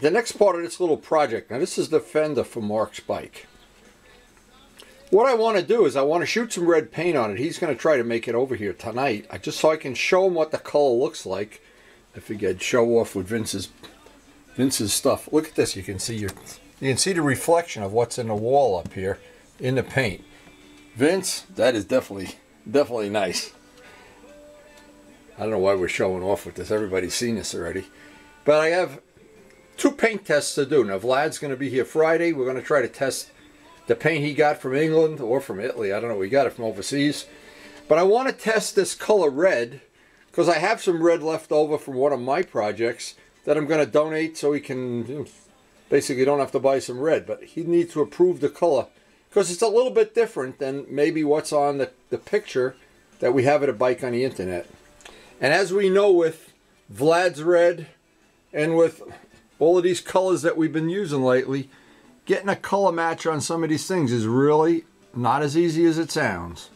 The next part of this little project, now this is the fender for Mark's bike. What I want to do is I want to shoot some red paint on it. He's going to try to make it over here tonight, just so I can show him what the color looks like. I figured I'd show off with Vince's stuff. Look at this. You can see the reflection of what's in the wall up here in the paint. Vince, that is definitely nice. I don't know why we're showing off with this. Everybody's seen this already. But I have 2 paint tests to do. Now Vlad's going to be here Friday. We're going to try to test the paint he got from England or from Italy. I don't know. We got it from overseas. But I want to test this color red because I have some red left over from one of my projects that I'm going to donate so he can basically don't have to buy some red. But he needs to approve the color because it's a little bit different than maybe what's on the picture that we have at a bike on the internet. And as we know with Vlad's red and with all of these colors that we've been using lately, getting a color match on some of these things is really not as easy as it sounds.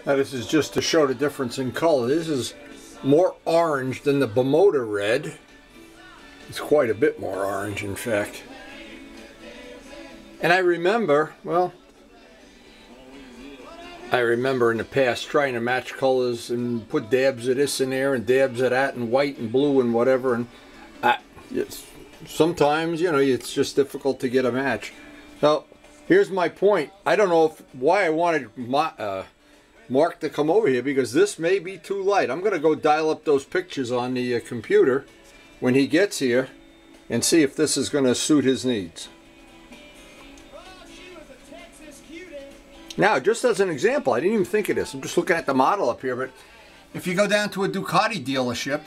Now this is just to show the difference in color. This is more orange than the Bermuda red. It's quite a bit more orange, in fact. And I remember, well, in the past trying to match colors and put dabs of this in there and dabs of that and white and blue and whatever, and sometimes, you know, it's just difficult to get a match. So here's my point. I don't know why I wanted Mark to come over here, because this may be too light. I'm going to go dial up those pictures on the computer when he gets here and see if this is going to suit his needs. Now, just as an example, I didn't even think of this. I'm just looking at the model up here, but if you go down to a Ducati dealership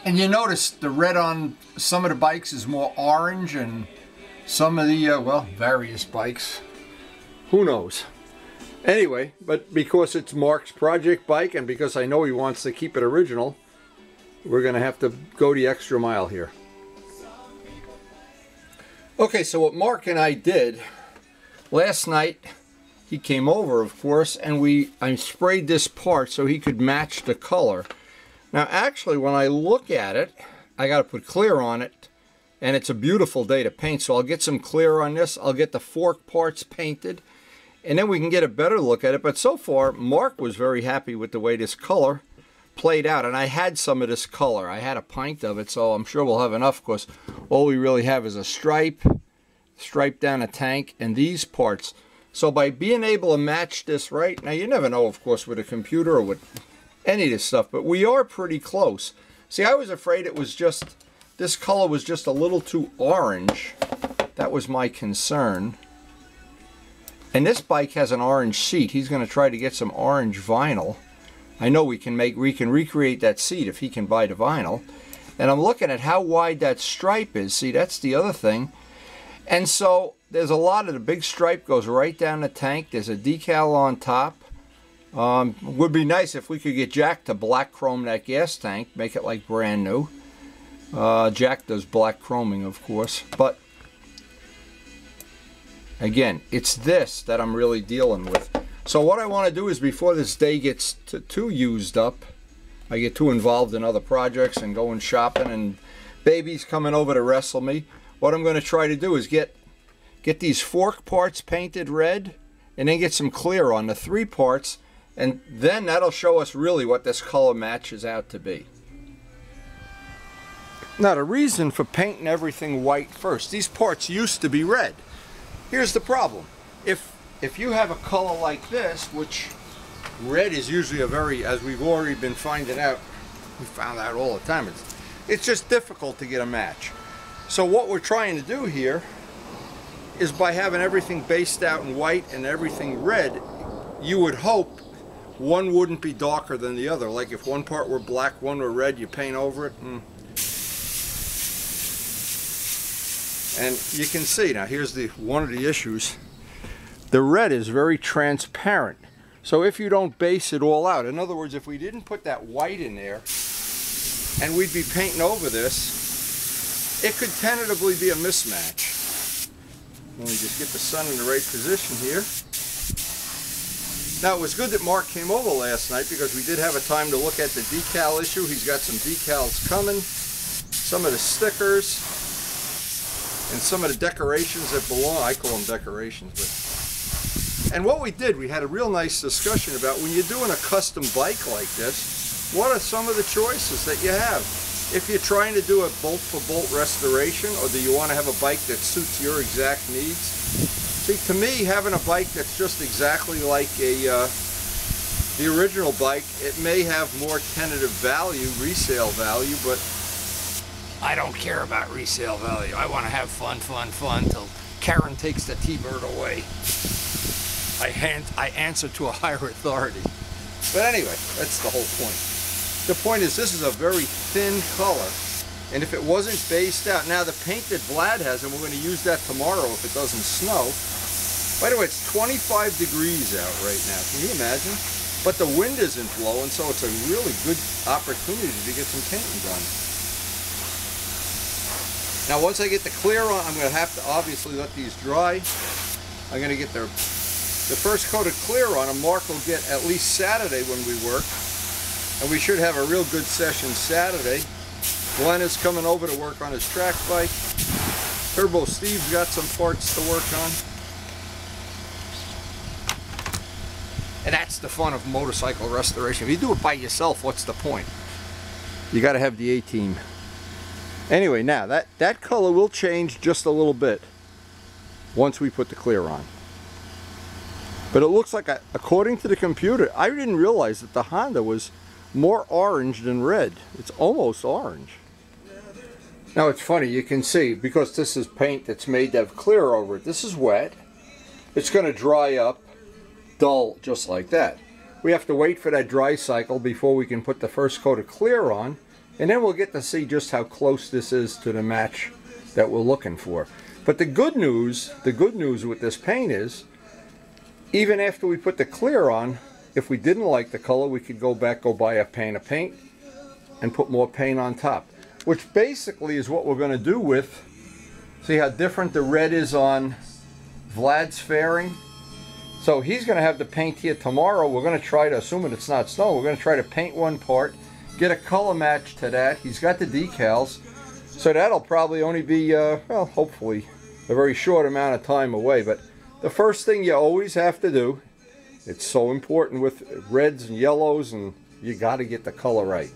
and you notice the red on some of the bikes is more orange, and some of the, well, various bikes, who knows. Anyway, but because it's Mark's project bike and because I know he wants to keep it original, we're going to have to go the extra mile here. Okay, so what Mark and I did last night, he came over, of course, and I sprayed this part so he could match the color. Now, actually, when I look at it, I got to put clear on it, and it's a beautiful day to paint, so I'll get some clear on this. I'll get the fork parts painted, and then we can get a better look at it. But so far, Mark was very happy with the way this color played out, and I had some of this color. I had a pint of it, so I'm sure we'll have enough, because all we really have is a stripe down a tank, and these parts. So by being able to match this right, now you never know, of course, with a computer or with any of this stuff, but we are pretty close. See, I was afraid it was just, this color was just a little too orange. That was my concern. And this bike has an orange seat. He's going to try to get some orange vinyl. I know we can recreate that seat if he can buy the vinyl. And I'm looking at how wide that stripe is. See, that's the other thing. And so there's a lot of the big stripe goes right down the tank. There's a decal on top. Would be nice if we could get Jack to black chrome that gas tank, make it like brand new. Jack does black chroming, of course, but again, it's this that I'm really dealing with. So what I want to do is, before this day gets too used up, I get too involved in other projects and going shopping and babies coming over to wrestle me, what I'm going to try to do is get these fork parts painted red, and then get some clear on the 3 parts, and then that'll show us really what this color matches out to be. Now, the reason for painting everything white first, these parts used to be red. Here's the problem. If you have a color like this, which red is usually a very, as we've already been finding out, we found out all the time, it's just difficult to get a match. So what we're trying to do here is, by having everything based out in white and everything red, you would hope one wouldn't be darker than the other. Like if one part were black, one were red, you paint over it. And you can see, now here's one of the issues. The red is very transparent. So if you don't base it all out, in other words, if we didn't put that white in there and we'd be painting over this, it could tentatively be a mismatch. Let me just get the sun in the right position here. Now, it was good that Mark came over last night, because we did have a time to look at the decal issue. He's got some decals coming. some of the stickers, and some of the decorations that belong. I call them decorations, but. And what we did, we had a real nice discussion about when you're doing a custom bike like this, what are some of the choices that you have? If you're trying to do a bolt-for-bolt restoration, or do you want to have a bike that suits your exact needs? See, to me, having a bike that's just exactly like the original bike, it may have more tentative value, resale value, but I don't care about resale value. I want to have fun, fun, fun till Karen takes the T-Bird away. I answer to a higher authority. But anyway, that's the whole point. The point is, this is a very thin color, and if it wasn't based out, now the paint that Vlad has, and we're going to use that tomorrow if it doesn't snow. By the way, it's 25 degrees out right now. Can you imagine? But the wind isn't blowing, so it's a really good opportunity to get some painting done. Now, once I get the clear on, I'm going to have to obviously let these dry. I'm going to get the first coat of clear on them. Mark will get at least Saturday when we work, and we should have a real good session Saturday. Glenn is coming over to work on his track bike. Turbo Steve's got some parts to work on. And that's the fun of motorcycle restoration. If you do it by yourself, what's the point? You got to have the A-team. Anyway, now that color will change just a little bit once we put the clear on. But it looks like, according to the computer, I didn't realize that the Honda was more orange than red. It's almost orange. Now it's funny, you can see, because this is paint that's made to have clear over it, this is wet. It's going to dry up, dull, just like that. We have to wait for that dry cycle before we can put the first coat of clear on, and then we'll get to see just how close this is to the match that we're looking for. But the good news with this paint is, even after we put the clear on, if we didn't like the color, we could go back, go buy a pan of paint, and put more paint on top. Which basically is what we're going to do with, see how different the red is on Vlad's fairing? So he's going to have the paint here tomorrow. We're going to try to, assuming it's not snow, we're going to try to paint one part, get a color match to that. He's got the decals, so that'll probably only be, well, hopefully, a very short amount of time away. But the first thing you always have to do, it's so important with reds and yellows, and you got to get the color right.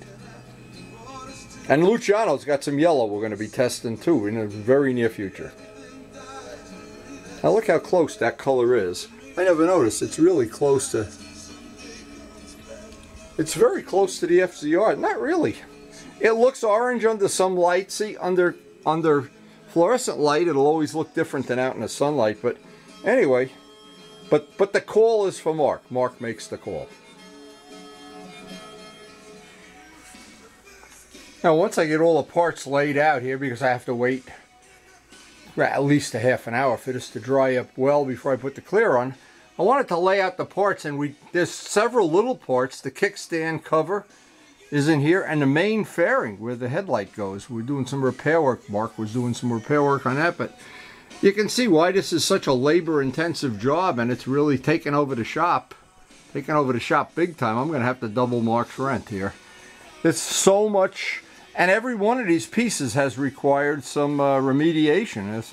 And Luciano's got some yellow we're going to be testing too in the very near future. Now look how close that color is. I never noticed, it's really close to, it's very close to the FZR. Not really. It looks orange under some light. See, under fluorescent light, it'll always look different than out in the sunlight. But anyway, but the call is for Mark. Mark makes the call. Now once I get all the parts laid out here, because I have to wait at least a half an hour for this to dry up well before I put the clear on, I wanted to lay out the parts, and there's several little parts. The kickstand cover is in here, and the main fairing where the headlight goes. We're doing some repair work. Mark was doing some repair work on that, but you can see why this is such a labor-intensive job, and it's really taking over the shop. Taking over the shop big time. I'm going to have to double Mark's rent here. It's so much, and every one of these pieces has required some remediation,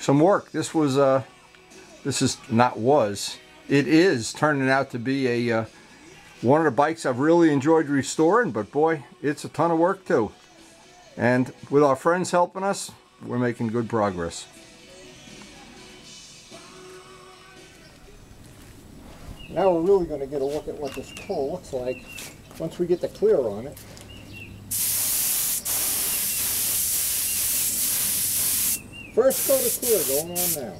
some work. It is turning out to be a one of the bikes I've really enjoyed restoring, but boy, it's a ton of work too. And with our friends helping us, we're making good progress. Now we're really going to get a look at what this pull looks like once we get the clear on it. First coat of clear going on now.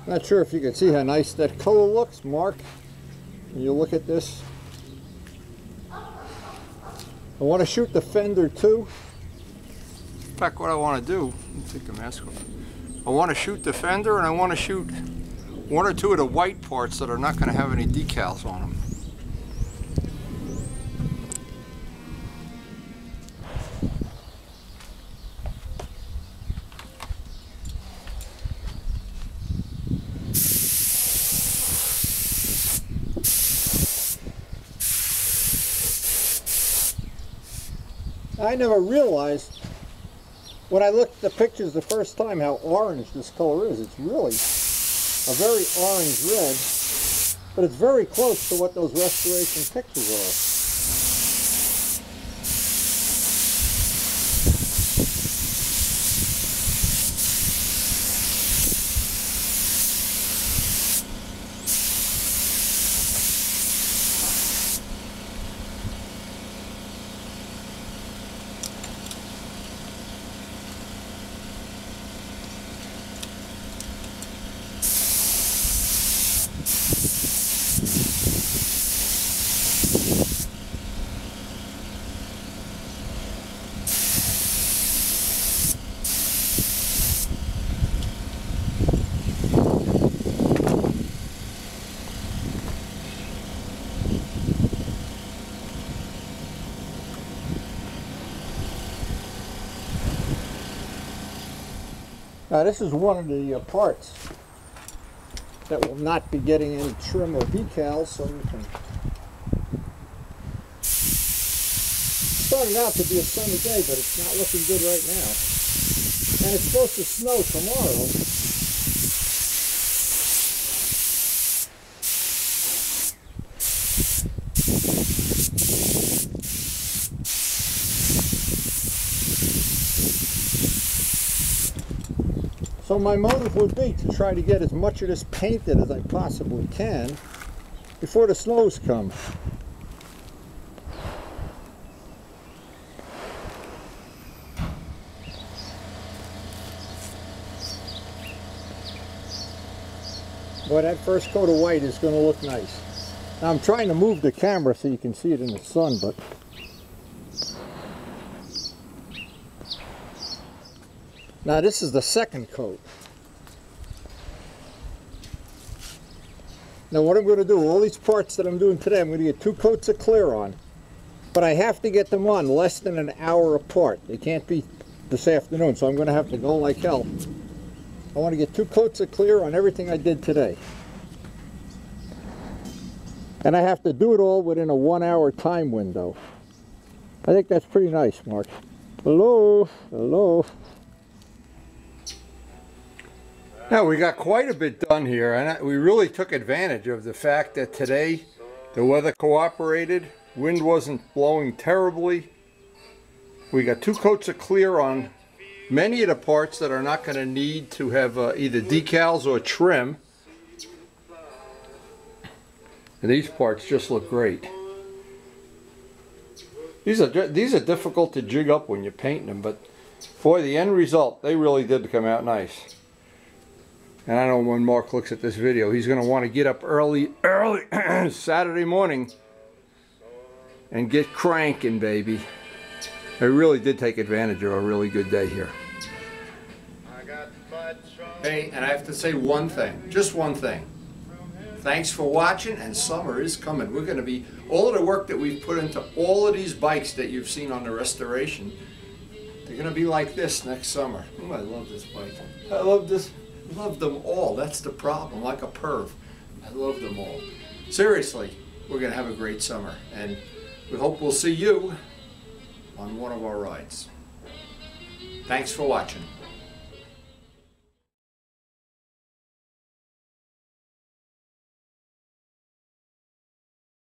Not sure if you can see how nice that color looks, Mark. When you look at this, I want to shoot the fender too. In fact, what I want to do, let me take the mask off. I want to shoot the fender, and I want to shoot one or two of the white parts that are not going to have any decals on them. I never realized when I looked at the pictures the first time how orange this color is. It's really a very orange red, but it's very close to what those restoration pictures are. Now this is one of the parts that will not be getting any trim or decals, so we can... Starting out to be a sunny day, but it's not looking good right now. And it's supposed to snow tomorrow. So my motive would be to try to get as much of this painted as I possibly can before the snows come. Boy, that first coat of white is going to look nice. Now I'm trying to move the camera so you can see it in the sun, but now this is the second coat. Now what I'm going to do, all these parts that I'm doing today, I'm going to get 2 coats of clear on. But I have to get them on less than an hour apart. They can't be this afternoon, so I'm going to have to go like hell. I want to get 2 coats of clear on everything I did today. And I have to do it all within a 1-hour time window. I think that's pretty nice, Mark. Hello? Hello? Now we got quite a bit done here, and we really took advantage of the fact that today the weather cooperated, wind wasn't blowing terribly. We got 2 coats of clear on many of the parts that are not going to need to have either decals or trim. And these parts just look great. These are difficult to jig up when you're painting them, but boy, the end result, they really did come out nice. And I know when Mark looks at this video, he's going to want to get up early Saturday morning and get cranking, baby. I really did take advantage of a really good day here. Hey, and I have to say one thing, just one thing. Thanks for watching, and summer is coming. We're going to be, all of the work that we've put into all of these bikes that you've seen on the restoration, they're going to be like this next summer. Oh, I love this bike. I love this. I love them all. That's the problem, like a perv. I love them all. Seriously, we're going to have a great summer, and we hope we'll see you on one of our rides. Thanks for watching.